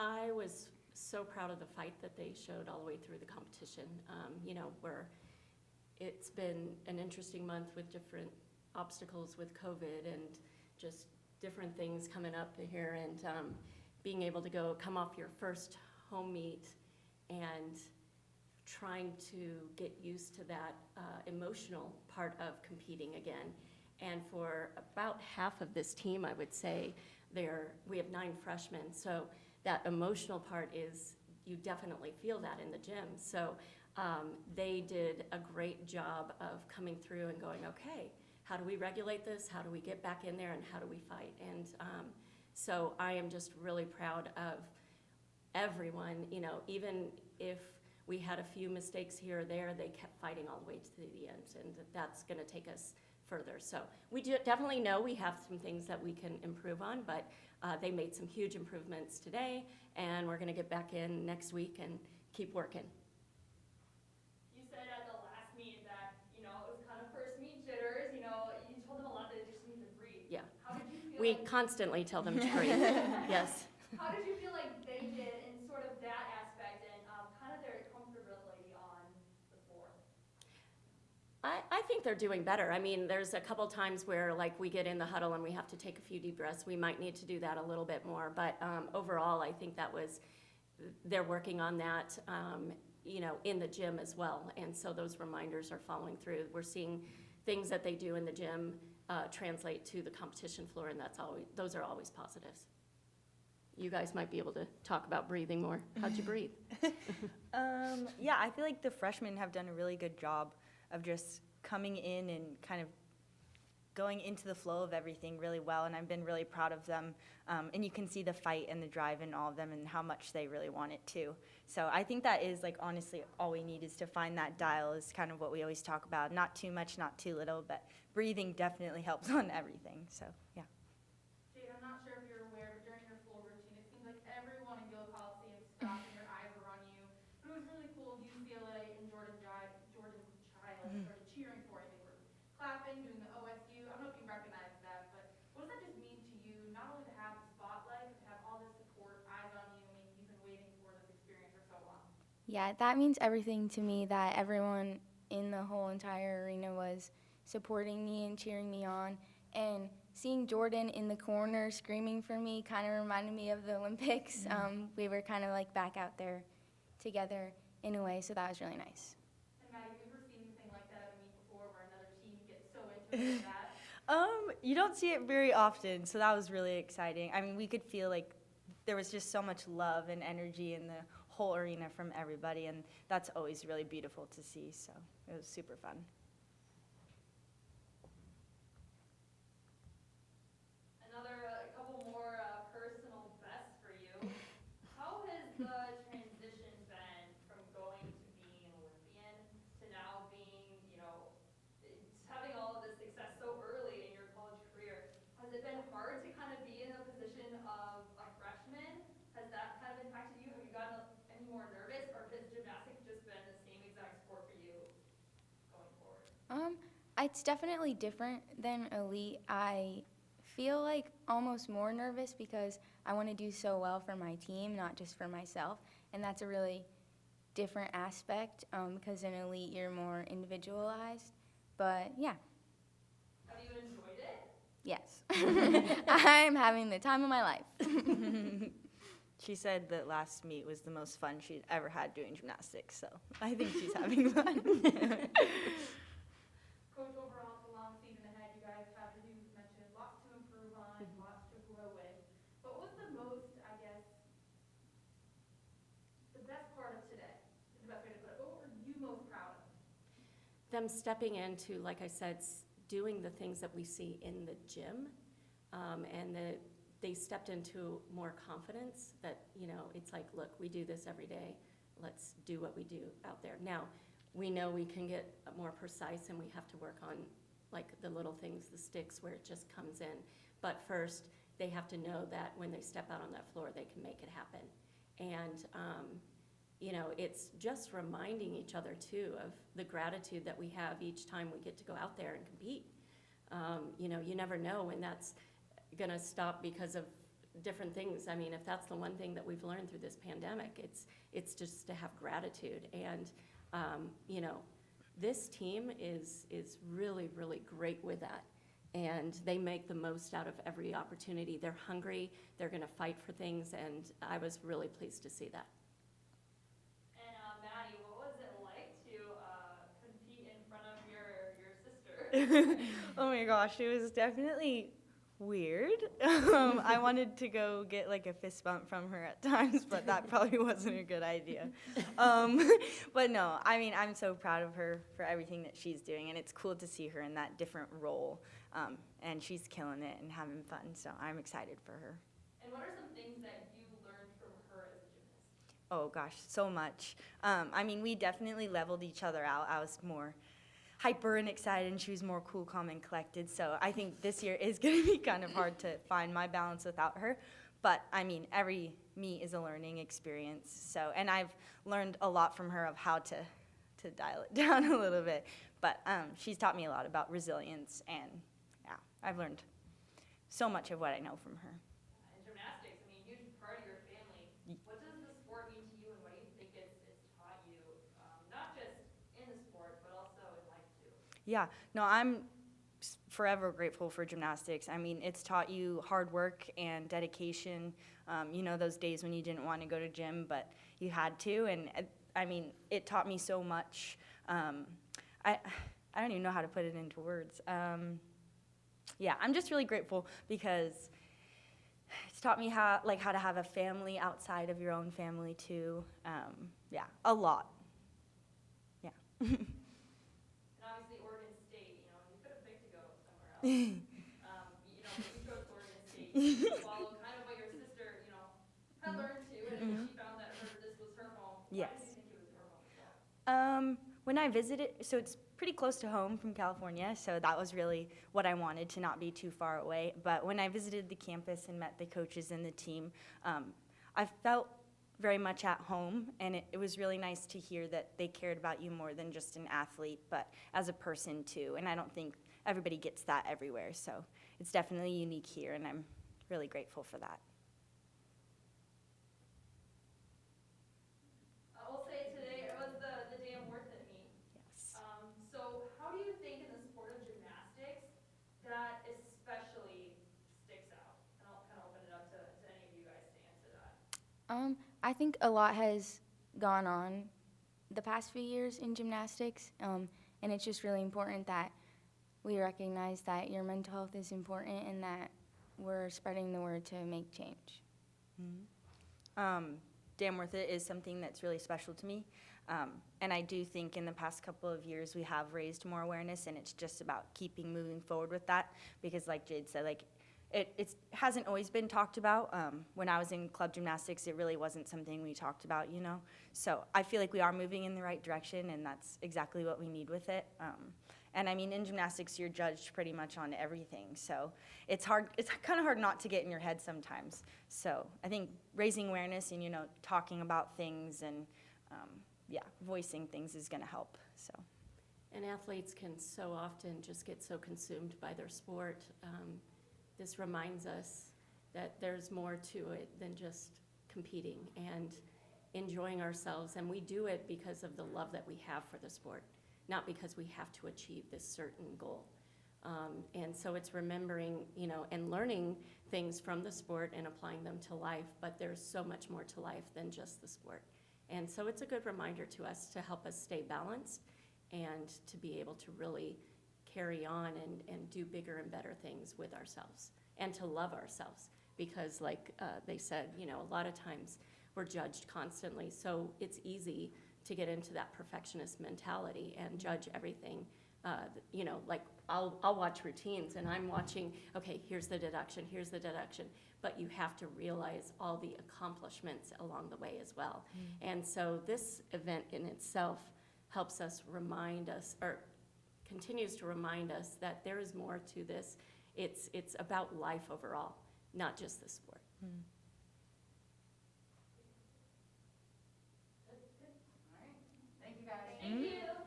I was so proud of the fight that they showed all the way through the competition, where it's been an interesting month with different obstacles with COVID and just different things coming up here, and being able to come off your first home meet and trying to get used to that emotional part of competing again. And for about half of this team, I would say, we have 9 freshmen, so that emotional part is, you definitely feel that in the gym. So they did a great job of coming through and going, okay, how do we regulate this? How do we get back in there, and how do we fight? And so I am just really proud of everyone. Even if we had a few mistakes here or there, they kept fighting all the way to the end, and that's going to take us further. So we definitely know we have some things that we can improve on, but they made some huge improvements today, and we're going to get back in next week and keep working. You said at the last meet that, it was kind of first meet jitters, you told them a lot that they just need to breathe. Yeah. How did you feel? We constantly tell them to breathe. Yes. How did you feel like they did in sort of that aspect, and kind of their comfortability on the floor? I think they're doing better. I mean, there's a couple times where, like, we get in the huddle and we have to take a few deep breaths. We might need to do that a little bit more, but overall, I think they're working on that, in the gym as well. And so those reminders are following through. We're seeing things that they do in the gym translate to the competition floor, and those are always positives. You guys might be able to talk about breathing more. How'd you breathe? Yeah, I feel like the freshmen have done a really good job of just coming in and kind of going into the flow of everything really well, and I've been really proud of them. And you can see the fight and the drive in all of them and how much they really want it too. So I think that is, like, honestly all we need is to find that dial, is kind of what we always talk about. Not too much, not too little, but breathing definitely helps on everything. So yeah. Jade, I'm not sure if you're aware, but during your full routine, it seems like everyone in Gill Coliseum stopped and their eyes were on you. But it was really cool. UCLA and Jordan Child started cheering for you. They were clapping, doing the OSU. I don't know if you recognize that, but what does that just mean to you, not only to have the spotlight, but to have all this support, eyes on you? I mean, you've been waiting for this experience for so long. Yeah, that means everything to me, that everyone in the whole entire arena was supporting me and cheering me on. And seeing Jordan in the corner screaming for me kind of reminded me of the Olympics. We were kind of like back out there together in a way, so that was really nice. And Maddie, have you ever seen anything like that at a meet before, where another team gets so into it that? You don't see it very often, so that was really exciting. I mean, we could feel like there was just so much love and energy in the whole arena from everybody, and that's always really beautiful to see, so it was super fun. A couple more personal bests for you. How has the transition been from going to being an Olympian to now being, having all of this success so early in your college career? Has it been hard to kind of be in a position of a freshman? Has that kind of impacted you? Have you gotten any more nervous, or has gymnastics just been the same exact sport for you going forward? It's definitely different than elite. I feel like almost more nervous because I want to do so well for my team, not just for myself, and that's a really different aspect because in elite you're more individualized. But yeah. Have you enjoyed it? Yes. I'm having the time of my life. She said that last meet was the most fun she'd ever had doing gymnastics, so I think she's having fun. Coach, overall, it's a long season ahead. You guys have, as you mentioned, lots to improve on, lots to grow with. But what was the most, I guess, the best part of today, is the best way to put it, but what were you most proud of? Them stepping into, like I said, doing the things that we see in the gym, and they stepped into more confidence that, it's like, look, we do this every day. Let's do what we do out there. Now, we know we can get more precise, and we have to work on, like, the little things, the sticks, where it just comes in. But first, they have to know that when they step out on that floor, they can make it happen. And, it's just reminding each other, too, of the gratitude that we have each time we get to go out there and compete. You never know when that's going to stop because of different things. I mean, if that's the one thing that we've learned through this pandemic, it's just to have gratitude. And, you know, this team is really, really great with that. And they make the most out of every opportunity. They're hungry, they're gonna fight for things, and I was really pleased to see that. And Maddie, what was it like to compete in front of your sister? Oh my gosh, it was definitely weird. I wanted to go get like a fist bump from her at times, but that probably wasn't a good idea. But no, I mean, I'm so proud of her for everything that she's doing, and it's cool to see her in that different role. And she's killing it and having fun, so I'm excited for her. And what are some things that you learned from her as a gymnast? Oh gosh, so much. I mean, we definitely leveled each other out. I was more hyper and excited, and she was more cool, calm, and collected. So I think this year is going to be kind of hard to find my balance without her. But I mean, every meet is a learning experience. So, and I've learned a lot from her of how to dial it down a little bit. But she's taught me a lot about resilience, and yeah, I've learned so much of what I know from her. And gymnastics, I mean, huge part of your family. What does the sport mean to you, and what do you think it's taught you, not just in the sport, but also in life too? Yeah, no, I'm forever grateful for gymnastics. I mean, it's taught you hard work and dedication. You know, those days when you didn't want to go to gym, but you had to. And I mean, it taught me so much. I don't even know how to put it into words. Yeah, I'm just really grateful because it's taught me how to have a family outside of your own family too. Yeah, a lot. Yeah. And obviously, Oregon State, you know, you could have picked to go somewhere else. You know, but you chose Oregon State to follow kind of what your sister, you know, had learned to, and she found that this was her home. Yes. Why did you think it was her home as well? When I visited, so it's pretty close to home from California, so that was really what I wanted, to not be too far away. But when I visited the campus and met the coaches and the team, I felt very much at home, and it was really nice to hear that they cared about you more than just an athlete, but as a person too. And I don't think everybody gets that everywhere, so it's definitely unique here, and I'm really grateful for that. I will say today it was the Damn Worth It meet. Yes. So how do you think in the sport of gymnastics that especially sticks out? And I'll kind of open it up to any of you guys to answer that. I think a lot has gone on the past few years in gymnastics, and it's just really important that we recognize that your mental health is important and that we're spreading the word to make change. Damn Worth It is something that's really special to me. And I do think in the past couple of years we have raised more awareness, and it's just about keeping moving forward with that, because like Jade said, like it hasn't always been talked about. When I was in club gymnastics, it really wasn't something we talked about, you know. So I feel like we are moving in the right direction, and that's exactly what we need with it. And I mean, in gymnastics, you're judged pretty much on everything. So it's hard. It's kind of hard not to get in your head sometimes. So I think raising awareness and, you know, talking about things and, voicing things is going to help. So. And athletes can so often just get so consumed by their sport. This reminds us that there's more to it than just competing and enjoying ourselves. And we do it because of the love that we have for the sport, not because we have to achieve this certain goal. And so it's remembering, you know, and learning things from the sport and applying them to life, but there's so much more to life than just the sport. And so it's a good reminder to us to help us stay balanced and to be able to really carry on and do bigger and better things with ourselves and to love ourselves. Because like they said, you know, a lot of times we're judged constantly, so it's easy to get into that perfectionist mentality and judge everything. You know, like I'll watch routines and I'm watching, okay, here's the deduction, but you have to realize all the accomplishments along the way as well. And so this event in itself helps us remind us, or continues to remind us, that there is more to this. It's about life overall, not just the sport. Thank you guys. Thank you.